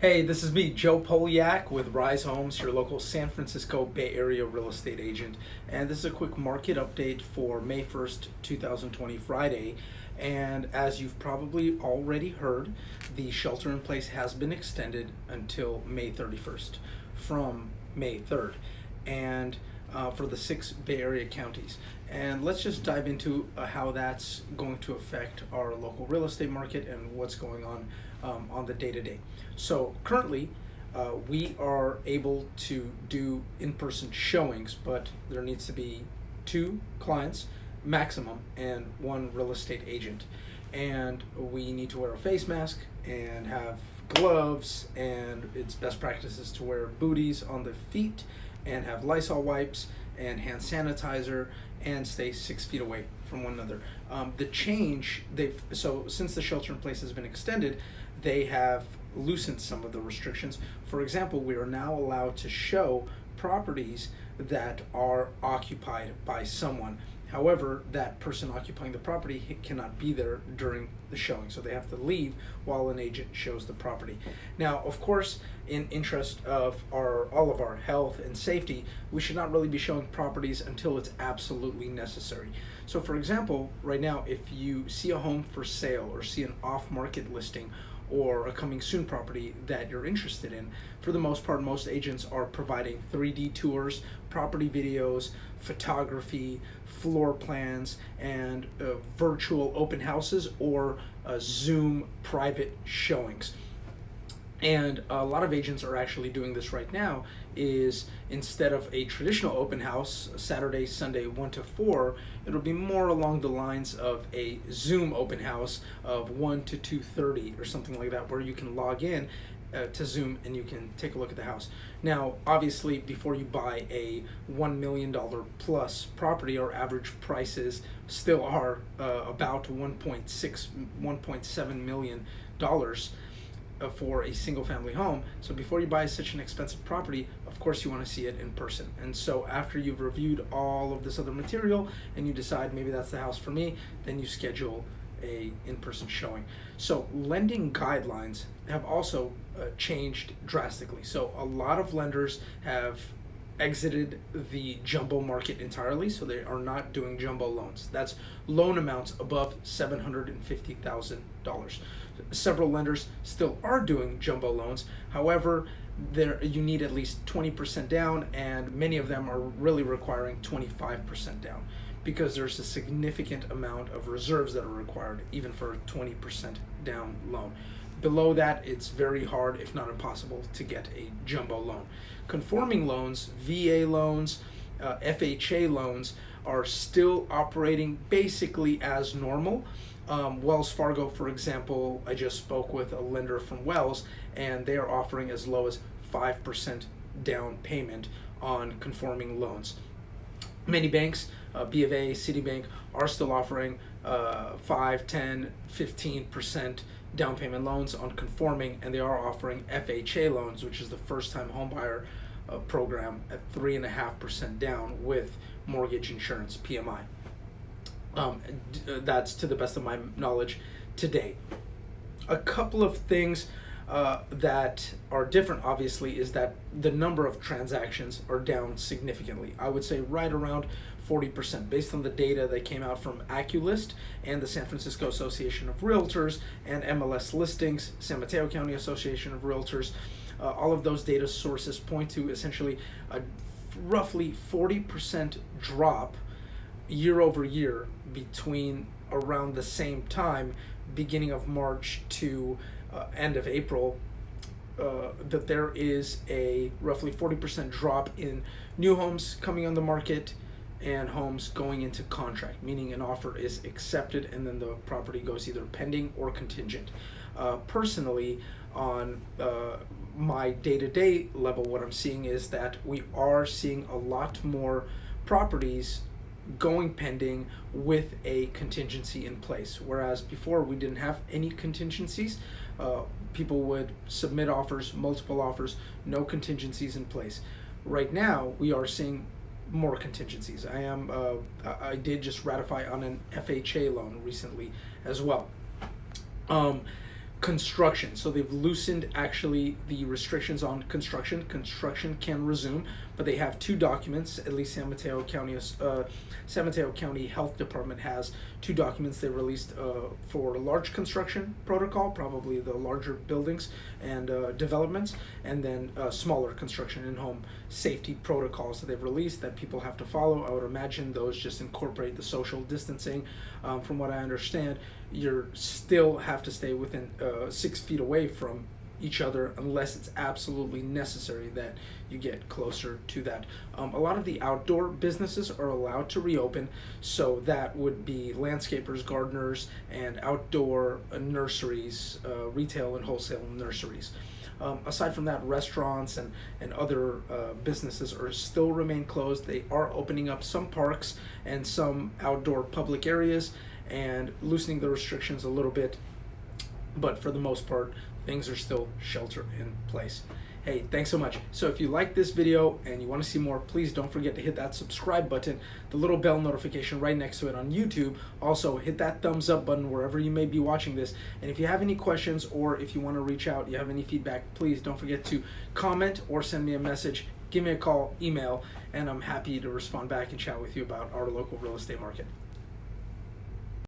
Hey, this is me, Joe Poliak with Rise Homes, your local San Francisco Bay Area real estate agent. And this is a quick market update for May 1st, 2020, Friday. And as you've probably already heard, the shelter in place has been extended until May 31st from May 3rd. And for the 6 Bay Area counties. And let's just dive into how that's going to affect our local real estate market and what's going on the day-to-day. So currently, we are able to do in-person showings, but there needs to be 2 clients maximum and 1 real estate agent. And we need to wear a face mask and have gloves, and it's best practices to wear booties on the feet and have Lysol wipes and hand sanitizer and stay 6 feet away from one another. The change, so since the shelter in place has been extended, they have loosened some of the restrictions. For example, we are now allowed to show properties that are occupied by someone. However, that person occupying the property cannot be there during the showing, so they have to leave while an agent shows the property. Now, of course, in interest of all of our health and safety, we should not really be showing properties until it's absolutely necessary. So for example, right now, if you see a home for sale or see an off-market listing or a coming soon property that you're interested in, for the most part, most agents are providing 3D tours, property videos, photography, floor plans, and virtual open houses or Zoom private showings. And a lot of agents are actually doing this right now, is instead of a traditional open house, Saturday, Sunday, 1 to 4, it'll be more along the lines of a Zoom open house of 1 to 2:30 or something like that, where you can log in to Zoom and you can take a look at the house. Now, obviously, before you buy a $1 million plus property, our average prices still are about $1.7 million for a single family home. So before you buy such an expensive property, of course you want to see it in person. And so after you've reviewed all of this other material and you decide maybe that's the house for me, then you schedule a in-person showing. So lending guidelines have also changed drastically. So a lot of lenders have exited the jumbo market entirely, so they are not doing jumbo loans. That's loan amounts above $750,000. Several lenders still are doing jumbo loans. However, you need at least 20% down, and many of them are really requiring 25% down because there's a significant amount of reserves that are required even for a 20% down loan. Below that, it's very hard, if not impossible, to get a jumbo loan. Conforming loans, VA loans, FHA loans are still operating basically as normal. Wells Fargo, for example, I just spoke with a lender from Wells, and they are offering as low as 5% down payment on conforming loans. Many banks, B of A, Citibank, are still offering 5, 10, 15% down payment loans on conforming, and they are offering FHA loans, which is the first-time homebuyer program, at 3.5% down with mortgage insurance, PMI. That's to the best of my knowledge today. A couple of things that are different, obviously, is that the number of transactions are down significantly. I would say right around 40%, based on the data that came out from AccuList and the San Francisco Association of Realtors and MLS Listings, San Mateo County Association of Realtors. All of those data sources point to essentially a roughly 40% drop year over year between around the same time, beginning of March to end of April, that there is a roughly 40% drop in new homes coming on the market and homes going into contract, meaning an offer is accepted and then the property goes either pending or contingent. Personally, on my day-to-day level, what I'm seeing is that we are seeing a lot more properties going pending with a contingency in place, whereas before we didn't have any contingencies. People would submit offers, multiple offers, no contingencies in place. Right now, we are seeing more contingencies. I did just ratify on an FHA loan recently as well. construction. So they've loosened actually the restrictions on construction. Construction can resume, but they have two documents. At least San Mateo County Health Department has two documents they released for large construction protocol, probably the larger buildings and developments, and then smaller construction and home safety protocols that they've released that people have to follow. I would imagine those just incorporate the social distancing. From what I understand, you still have to stay within 6 feet away from each other unless it's absolutely necessary that you get closer to that. A lot of the outdoor businesses are allowed to reopen, so that would be landscapers, gardeners, and outdoor nurseries, retail and wholesale nurseries. Aside from that, restaurants and other businesses are still remain closed. They are opening up some parks and some outdoor public areas and loosening the restrictions a little bit, but for the most part, things are still shelter in place. Hey, thanks so much. So if you like this video and you want to see more, please don't forget to hit that subscribe button, the little bell notification right next to it on YouTube. Also, hit that thumbs up button wherever you may be watching this. And if you have any questions or if you want to reach out, you have any feedback, please don't forget to comment or send me a message, give me a call, email, and I'm happy to respond back and chat with you about our local real estate market.